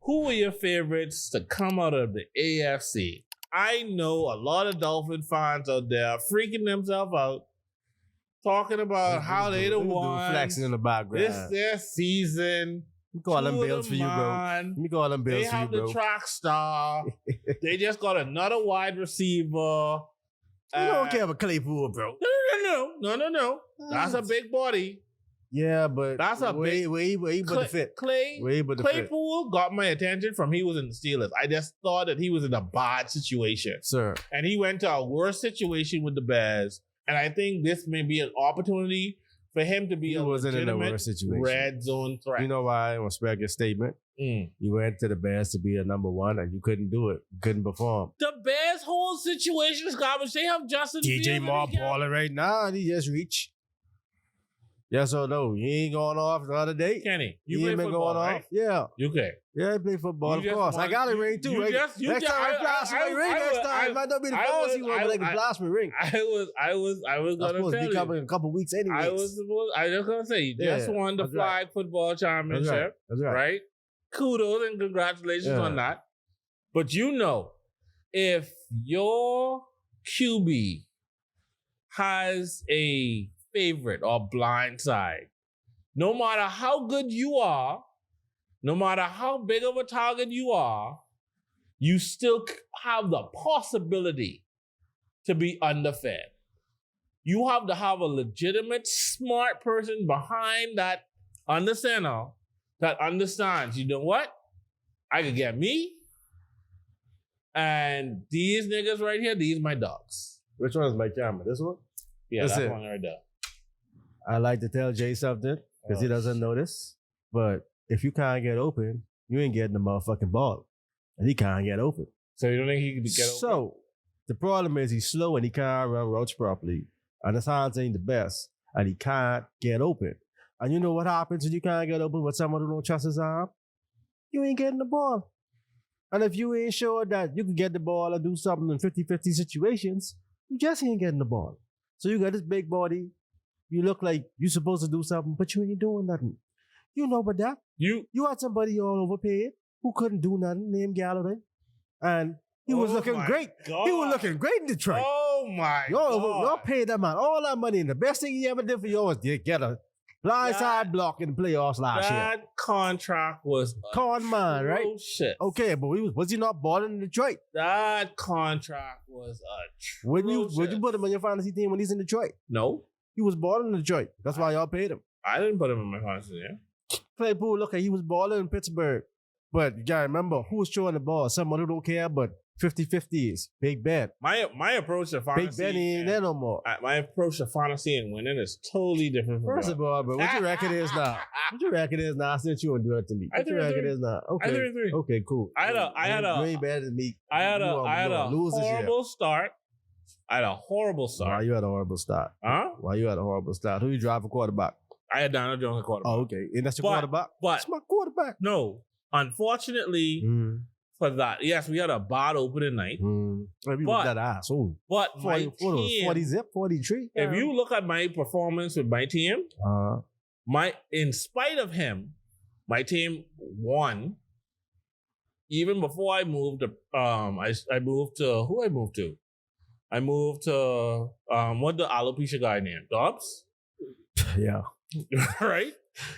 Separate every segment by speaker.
Speaker 1: who were your favorites to come out of the AFC? I know a lot of Dolphin fans out there freaking themselves out, talking about how they the ones.
Speaker 2: Flexing in the background.
Speaker 1: This their season.
Speaker 2: We call them bills for you, bro. We call them bills for you, bro.
Speaker 1: They have the track star. They just got another wide receiver.
Speaker 2: We don't care about Claypool, bro.
Speaker 1: No. That's a big body.
Speaker 2: Yeah, but
Speaker 1: that's a big.
Speaker 2: Way but the fit.
Speaker 1: Claypool got my attention from he was in the Steelers. I just thought that he was in a bad situation,
Speaker 2: sir,
Speaker 1: and he went to a worse situation with the Bears. And I think this may be an opportunity for him to be a legitimate red zone threat.
Speaker 2: You know why I respect your statement? You went to the Bears to be a number one, and you couldn't do it. You couldn't perform.
Speaker 1: The Bears' whole situation is garbage. They have Justin
Speaker 2: DJ Moore balling right now, and he just reached. Yes or no? He ain't going off the other day.
Speaker 1: Kenny, you play football, going right? Off?
Speaker 2: Yeah.
Speaker 1: Okay.
Speaker 2: Yeah, I play football, of course. I got a ring too. Next time I blast my ring, next time it might not be the fancy one, but I can blast my ring.
Speaker 1: I was gonna tell you.
Speaker 2: Coming in a couple weeks anyway.
Speaker 1: I was just gonna say, you just won the flag football championship.
Speaker 2: That's right.
Speaker 1: Right? Kudos and congratulations on that. But you know, if your QB has a favorite or blind side, no matter how good you are, no matter how big of a target you are, you still have the possibility to be underfed. You have to have a legitimate, smart person behind that under center that understands, you know what? I could get me, and these niggas right here, these my dogs.
Speaker 2: Which one is my camera? This one?
Speaker 1: Yeah, that one right there.
Speaker 2: I like to tell Jay something because he doesn't know this. But if you can't get open, you ain't getting the motherfucking ball. And he can't get open.
Speaker 1: So you don't think he can get open?
Speaker 2: So the problem is he's slow and he can't run routes properly. And his hands ain't the best. And he can't get open. And you know what happens when you can't get open with someone who don't trust his arm? You ain't getting the ball. And if you ain't sure that you can get the ball and do something in 50-50 situations, you just ain't getting the ball. So you got this big body. You look like you're supposed to do something, but you ain't doing nothing. You know about that. You had somebody all overpaid who couldn't do nothing, named Galloway. And he was looking great.
Speaker 1: God.
Speaker 2: He was looking great in Detroit.
Speaker 1: Oh my God.
Speaker 2: Y'all paid that man all that money. And the best thing he ever did for you was to get a blindside block in the playoffs last year.
Speaker 1: That contract was
Speaker 2: con man, right?
Speaker 1: Shit.
Speaker 2: Okay, but was he not balling in Detroit?
Speaker 1: That contract was a
Speaker 2: Would you put him on your fantasy team when he's in Detroit?
Speaker 1: No.
Speaker 2: He was balling in Detroit. That's why y'all paid him.
Speaker 1: I didn't put him in my fantasy team.
Speaker 2: Claypool, look, he was balling in Pittsburgh. But you gotta remember, who was throwing the ball? Someone who don't care, but 50-50 is Big Ben.
Speaker 1: My approach to fantasy...
Speaker 2: Big Ben ain't there no more.
Speaker 1: My approach to fantasy and winning is totally different from
Speaker 2: First of all, bro, what your record is now? What your record is now? I sent you and do it to me. What your record is now? Okay. Okay, cool.
Speaker 1: I had a
Speaker 2: way better than me.
Speaker 1: I had a horrible start. I had a horrible start.
Speaker 2: Why you had a horrible start?
Speaker 1: Huh?
Speaker 2: Why you had a horrible start? Who you drive for quarterback?
Speaker 1: I had Donald Jones at quarterback.
Speaker 2: Oh, okay. And that's your quarterback? That's my quarterback.
Speaker 1: No. Unfortunately, for that, yes, we had a bad opening night.
Speaker 2: Maybe with that ass. Ooh.
Speaker 1: But
Speaker 2: 40 zip, 43.
Speaker 1: If you look at my performance with my team, in spite of him, my team won. Even before I moved to, I moved to, who I moved to? I moved to, what the alopecia guy named? Dobbs?
Speaker 2: Yeah.
Speaker 1: Right?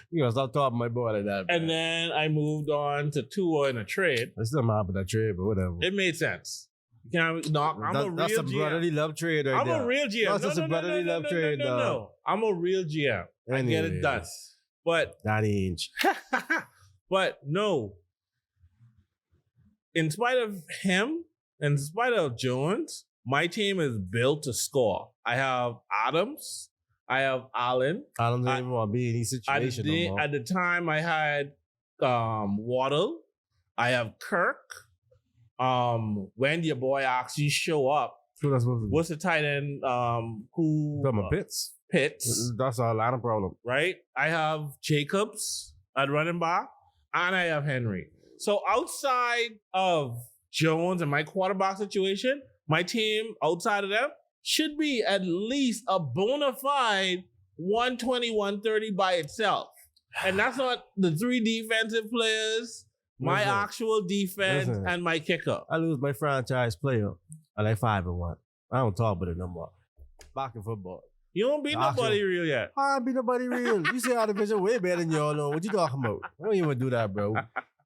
Speaker 2: You gotta stop talking my boy like that.
Speaker 1: Man. And then I moved on to Tua in a trade.
Speaker 2: I still mad with that trade, but whatever.
Speaker 1: It made sense. I'm a real GM.
Speaker 2: That's a brotherly love trade right there.
Speaker 1: I'm a real GM.
Speaker 2: That's a brotherly love trade,
Speaker 1: No. I'm a real GM. I get it done. But
Speaker 2: that inch.
Speaker 1: But no. In spite of him, in spite of Jones, my team is built to score. I have Adams. I have Allen.
Speaker 2: Adams didn't even want to be in any situation no more.
Speaker 1: At the time, I had Waddle. I have Kirk. When your boy actually show up, what's the tight end? Who?
Speaker 2: Pitts.
Speaker 1: Pitts.
Speaker 2: That's a lot of problem.
Speaker 1: Right? I have Jacobs at running back, and I have Henry. So outside of Jones and my quarterback situation, my team outside of them should be at least a bona fide 120, 130 by itself. And that's not the three defensive players. my
Speaker 2: Listen.
Speaker 1: actual defense,
Speaker 2: Listen.
Speaker 1: and my kicker.
Speaker 2: I lose my franchise player. I like 5-1. I don't talk about it no more. Back in football.
Speaker 1: You don't beat nobody real yet.
Speaker 2: I ain't beat nobody real. You see our division way better than y'all know. What you talking about? I don't even do that, bro.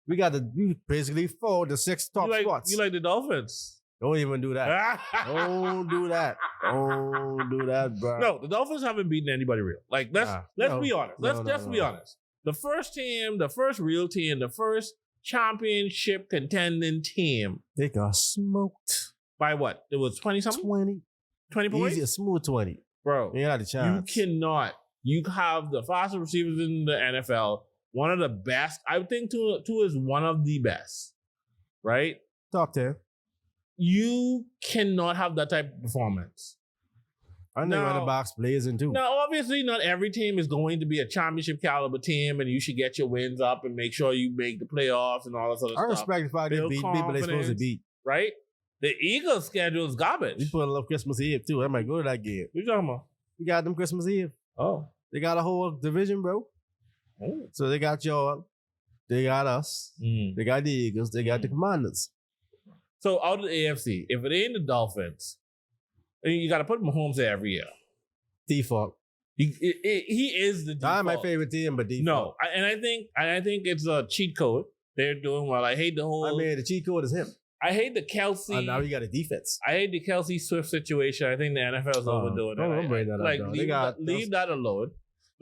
Speaker 2: We basically 4 to 6 top spots.
Speaker 1: You like the Dolphins?
Speaker 2: Don't even do that. Don't do that. Don't do that, bro.
Speaker 1: No, the Dolphins haven't beaten anybody real. Like, let's be honest. Let's be honest. The first team, the first real team, the first championship contending team.
Speaker 2: They got smoked.
Speaker 1: By what? It was 20-something?
Speaker 2: 20.
Speaker 1: 20 points?
Speaker 2: Easy, a smooth 20.
Speaker 1: Bro,
Speaker 2: You had a chance.
Speaker 1: you cannot. You have the fastest receivers in the NFL. One of the best. I would think two is one of the best. Right?
Speaker 2: Top 10.
Speaker 1: You cannot have that type of performance.
Speaker 2: I know running backs blazing too.
Speaker 1: Now, obviously, not every team is going to be a championship caliber team, and you should get your wins up and make sure you make the playoffs and all that sort of
Speaker 2: I
Speaker 1: stuff.
Speaker 2: respect the fact they beat people they're supposed to beat.
Speaker 1: Right? The Eagles' schedule is garbage.
Speaker 2: We put a little Christmas Eve too. I might go to that game.
Speaker 1: What you talking about?
Speaker 2: We got them Christmas Eve.
Speaker 1: Oh.
Speaker 2: They got a whole division, bro.
Speaker 1: Oh.
Speaker 2: So they got y'all. They got us. They got the Eagles. They got the Commanders.
Speaker 1: So out of the AFC, if it ain't the Dolphins, you got to put Mahomes there every year.
Speaker 2: Default.
Speaker 1: He is the default.
Speaker 2: Not my favorite team, but default.
Speaker 1: No, I think it's a cheat code. They're doing well. I hate the whole.
Speaker 2: I mean, the cheat code is him.
Speaker 1: I hate the Kelsey.
Speaker 2: And now you got a defense.
Speaker 1: I hate the Kelsey Swift situation. I think the NFL is overdoing it. Leave that alone.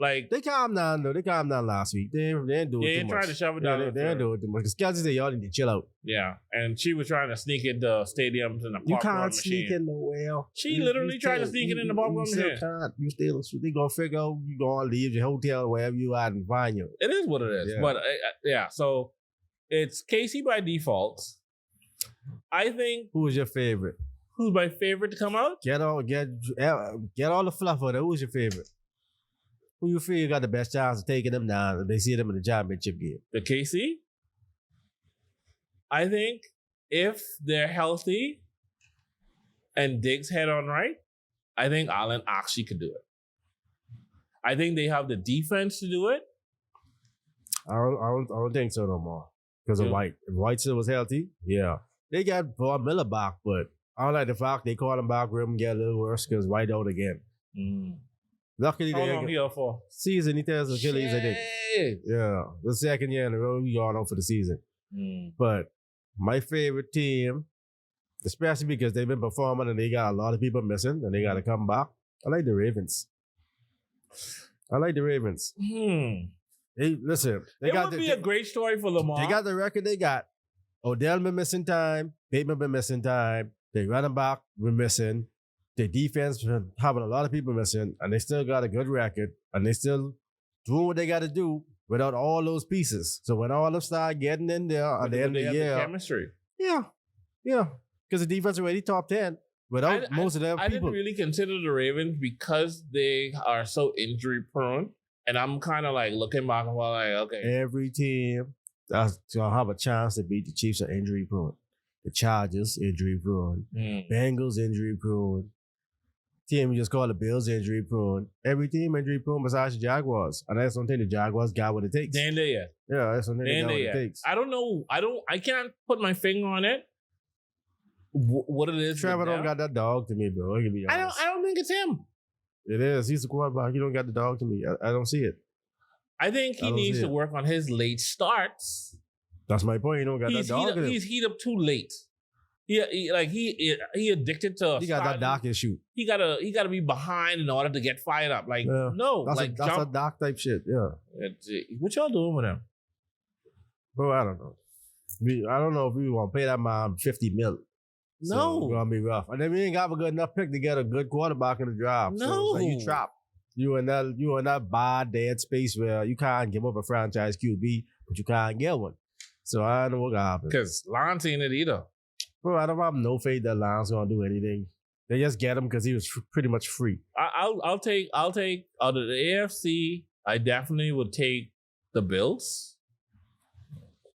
Speaker 1: Like
Speaker 2: they calmed down though. They calmed down last week. They didn't do it too much.
Speaker 1: Trying to shove it down.
Speaker 2: They didn't do it too much. Because Kelsey said y'all need to chill out.
Speaker 1: Yeah, and she was trying to sneak into stadiums and the popcorn machine.
Speaker 2: You can't sneak in the well.
Speaker 1: She literally tried to sneak it in the popcorn machine.
Speaker 2: You still can't. You still. They gonna figure out you gonna leave your hotel wherever you at and find you.
Speaker 1: It is what it is.
Speaker 2: Yeah.
Speaker 1: But yeah, so it's Casey by default. I think.
Speaker 2: Who was your favorite?
Speaker 1: Who's my favorite to come out?
Speaker 2: Get all the fluff out there. Who's your favorite? Who you feel got the best chance of taking them down if they see them in the championship game?
Speaker 1: The KC? I think if they're healthy and Diggs head on right, I think Allen actually could do it. I think they have the defense to do it.
Speaker 2: I don't think so no more. Because of White. If White still was healthy, yeah. They got Von Miller back, but I don't like the fact they called him back, rhythm get a little worse because White out again. Luckily,
Speaker 1: how long he out for?
Speaker 2: Season, he tells Achilles, I think. Yeah, the second year in a row, we gone out for the season. But my favorite team, especially because they've been performing and they got a lot of people missing and they got to come back, I like the Ravens. Hey, listen,
Speaker 1: it would be a great story for Lamar.
Speaker 2: They got the record they got. Odell been missing time. Bateman been missing time. They running back been missing. Their defense been having a lot of people missing, and they still got a good record, and they still doing what they got to do without all those pieces. So when all of them start getting in there at the end of the year,
Speaker 1: chemistry.
Speaker 2: Yeah, because the defense already top 10 without most of them people.
Speaker 1: I didn't really consider the Ravens because they are so injury prone, and I'm kind of like looking back and like, okay,
Speaker 2: every team that's gonna have a chance to beat the Chiefs are injury prone. The Chargers injury prone. Bengals injury prone. Team we just call the Bills injury prone. Every team injury prone besides the Jaguars. And I just don't think the Jaguars got what it takes.
Speaker 1: They ain't there yet.
Speaker 2: Yeah, I just don't think they got what it takes.
Speaker 1: I don't know. I can't put my finger on it. What it is.
Speaker 2: Trevor don't got that dog to me, bro. I can be honest.
Speaker 1: I don't think it's him.
Speaker 2: It is. He's the quarterback. He don't got the dog to me. I don't see it.
Speaker 1: I think he needs to work on his late starts.
Speaker 2: That's my point. He don't got that dog in him.
Speaker 1: He's heat up too late. He addicted to.
Speaker 2: He got that Doc issue.
Speaker 1: He gotta be behind in order to get fired up. Like no,
Speaker 2: that's a Doc type shit. Yeah.
Speaker 1: What y'all doing with him?
Speaker 2: Bro, I don't know. I don't know if we want to pay that man $50 million.
Speaker 1: No,
Speaker 2: so it's gonna be rough. And then we ain't got a good enough pick to get a good quarterback in the draft.
Speaker 1: No,
Speaker 2: so you trapped. You in that bad dead space where you can't give up a franchise QB, but you can't get one. So I don't know what gonna happen.
Speaker 1: Because Lance ain't it either.
Speaker 2: Bro, I don't have no faith that Lance gonna do anything. They just get him because he was pretty much free.
Speaker 1: I'll take out of the AFC. I definitely would take the Bills.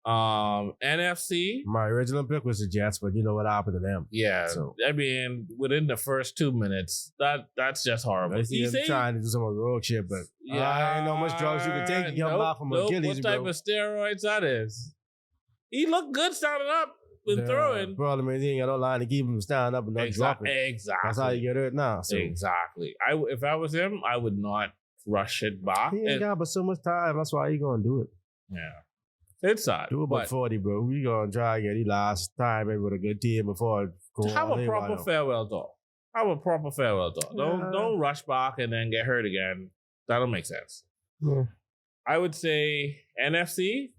Speaker 1: NFC.
Speaker 2: My original pick was the Jets, but you know what happened to them.
Speaker 1: Yeah, so. I mean, within the first 2 minutes, that's just horrible.
Speaker 2: I see him trying to do some road shit, but I ain't know much drugs you can take to get back from Achilles,
Speaker 1: what type of steroids that is? He looked good standing up and throwing.
Speaker 2: Problem is he ain't got no line to keep him standing up and not dropping.
Speaker 1: Exactly.
Speaker 2: That's how you get hurt now. So.
Speaker 1: Exactly. If I was him, I would not rush it back.
Speaker 2: He ain't got but so much time. That's why he gonna do it.
Speaker 1: Yeah. It's sad.
Speaker 2: Do about 40, bro. We gonna try and get the last time with a good team before.
Speaker 1: Have a proper farewell talk. Don't rush back and then get hurt again. That don't make sense.
Speaker 2: Yeah.
Speaker 1: I would say NFC,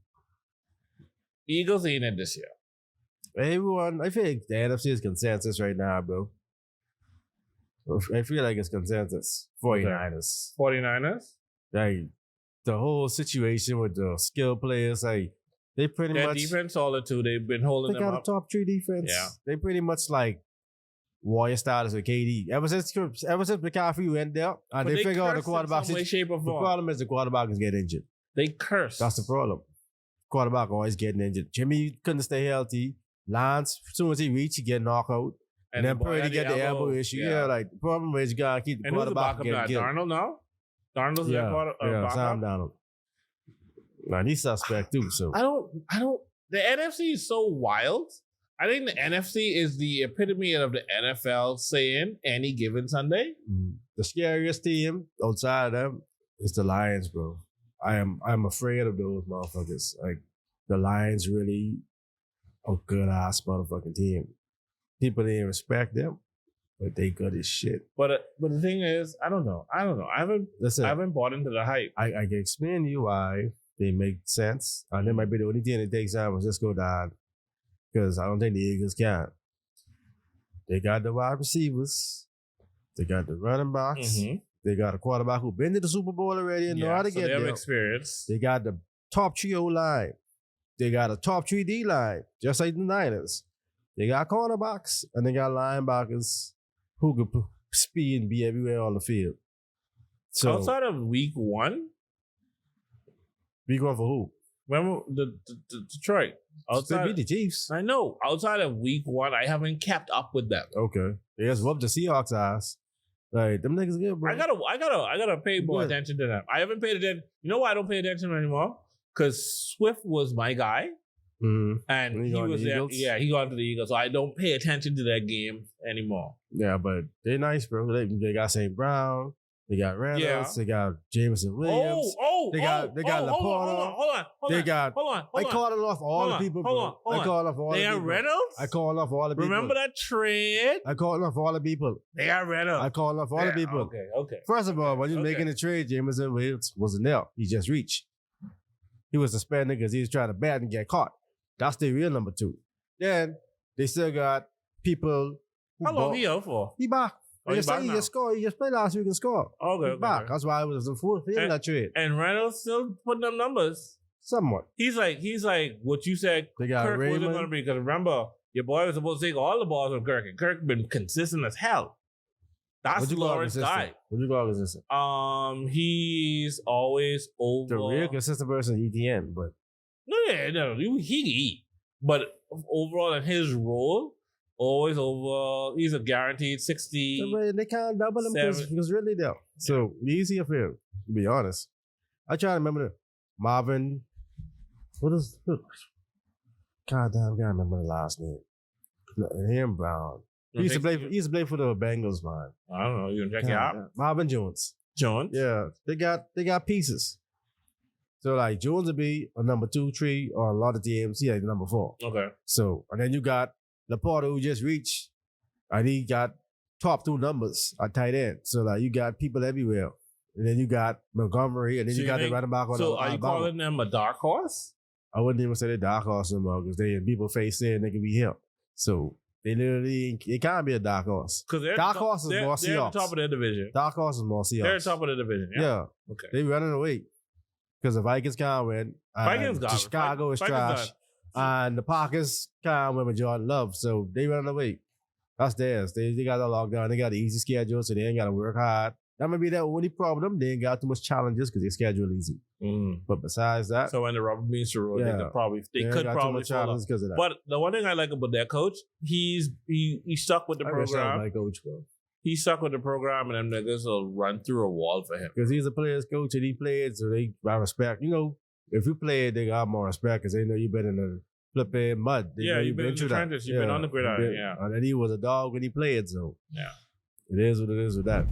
Speaker 1: Eagles ain't it this year.
Speaker 2: Everyone, I think the NFC is consensus right now, bro. I feel like it's consensus. 49ers.
Speaker 1: 49ers?
Speaker 2: Like, the whole situation with the skill players, like, they pretty
Speaker 1: Their
Speaker 2: much...
Speaker 1: defense solid too. They've been holding them up.
Speaker 2: They got a top 3 defense.
Speaker 1: Yeah.
Speaker 2: They pretty much like Warrior status with KD. Ever since McCaffrey went there, and they figure out the quarterback
Speaker 1: situation. Shape or form.
Speaker 2: The problem is the quarterback is getting injured.
Speaker 1: They curse.
Speaker 2: That's the problem. Quarterback always getting injured. Jimmy couldn't stay healthy. Lance, as soon as he reached, he get knocked out. And then Purdy get the elbow issue. Yeah, like the problem is you gotta keep the quarterback getting killed.
Speaker 1: Darnold now? Darnold's their backup?
Speaker 2: Sam Darnold. Now he's suspect too. So
Speaker 1: I don't. The NFC is so wild. I think the NFC is the epitome of the NFL saying any given Sunday.
Speaker 2: The scariest team outside of them is the Lions, bro. I'm afraid of those motherfuckers. Like the Lions really a good ass motherfucking team. People didn't respect them, but they good as shit.
Speaker 1: But the thing is, I don't know. I haven't bought into the hype.
Speaker 2: I can explain to you why they make sense, and that might be the only thing that takes San Francisco down. Because I don't think the Eagles can. They got the wide receivers. They got the running backs.
Speaker 1: Mm-hmm.
Speaker 2: They got a quarterback who been to the Super Bowl already and know how to get there.
Speaker 1: They have experience.
Speaker 2: They got the top 3 O-line. They got a top 3 D-line, just like the Niners. They got cornerbacks, and they got linebackers who could speed and be everywhere on the field. So
Speaker 1: outside of week 1?
Speaker 2: Week 1 for who?
Speaker 1: Remember the Detroit?
Speaker 2: They beat the Chiefs.
Speaker 1: I know. Outside of week 1, I haven't kept up with them.
Speaker 2: Okay. They just whooped the Seahawks ass. Like, them niggas good, bro.
Speaker 1: I gotta pay more attention to them. I haven't paid attention. You know why I don't pay attention anymore? Because Swift was my guy.
Speaker 2: Mm-hmm.
Speaker 1: And he was there. Yeah, he got to the Eagles. So I don't pay attention to that game anymore.
Speaker 2: Yeah, but they're nice, bro. They got St. Brown. They got Reynolds. Yeah. They got Jameson Williams. They got Laporta.
Speaker 1: Hold on.
Speaker 2: I called off all the people, bro. I called off all the people.
Speaker 1: They got Reynolds?
Speaker 2: I called off all the people.
Speaker 1: Remember that trade?
Speaker 2: I called off all the people.
Speaker 1: They got Reynolds.
Speaker 2: I called off all the people.
Speaker 1: Okay.
Speaker 2: First of all, when you're making the trade, Jameson Williams wasn't there. He just reached. He was suspended because he was trying to bat and get caught. That's the real number 2. Then they still got people.
Speaker 1: How long he out for?
Speaker 2: He back.
Speaker 1: Oh, he just
Speaker 2: scored. He just played last week and scored.
Speaker 1: Okay.
Speaker 2: Back. That's why I was in full field that trade.
Speaker 1: And Reynolds still putting up numbers.
Speaker 2: Somewhat.
Speaker 1: He's like what you said.
Speaker 2: They got
Speaker 1: Kirk
Speaker 2: Raymond.
Speaker 1: wasn't going to be, because remember your boy was supposed to take all the balls from Kirk, and Kirk been consistent as hell. That's Lawrence guy.
Speaker 2: What you call consistent?
Speaker 1: He's always over.
Speaker 2: The real consistent person is ETN, but
Speaker 1: no, he can eat. But overall in his role, always over. He's a guaranteed 60.
Speaker 2: They can't double him because really there. So easier for him, to be honest. I try to remember the Marvin. God damn, I can't remember the last name. Him Brown. He used to play for the Bengals, man.
Speaker 1: I don't know. You can check it out.
Speaker 2: Marvin Jones.
Speaker 1: Yeah.
Speaker 2: They got pieces. So like Jones would be a number 2, 3, or a lot of teams, he like number 4.
Speaker 1: Okay.
Speaker 2: So and then you got Laporta who just reached, and he got top 2 numbers at tight end. So like you got people everywhere. And then you got Montgomery, and then you got the running back on
Speaker 1: So are you calling them a dark horse?
Speaker 2: I wouldn't even say they're dark horse anymore because people face saying they can be him. So they can't be a dark horse.
Speaker 1: Because
Speaker 2: dark horse is more Seahawks.
Speaker 1: They're at the top of their division.
Speaker 2: Dark horse is more Seahawks.
Speaker 1: They're at the top of the division. Yeah.
Speaker 2: Okay. They running away because the Vikings can't win.
Speaker 1: Vikings got
Speaker 2: Chicago is trash, and the Packers can't win with Jordan Love. So they running away. That's theirs. They got a lockdown. They got an easy schedule, so they ain't got to work hard. That might be their only problem. They ain't got too much challenges because they schedule easy. But besides that,
Speaker 1: so when the rubber meets the road, they could probably fall off.
Speaker 2: Because of that.
Speaker 1: But the one thing I like about their coach, he stuck with the program.
Speaker 2: My coach, bro.
Speaker 1: He stuck with the program, and them niggas will run through a wall for him.
Speaker 2: Because he's a player's coach and he played, so they got respect. You know, if you play, they got more respect because they know you better than flipping mud.
Speaker 1: Yeah, you've been in the
Speaker 2: through that.
Speaker 1: trenches. You've been on the gridiron, yeah.
Speaker 2: And then he was a dog when he played, so
Speaker 1: yeah.
Speaker 2: it is what it is with that.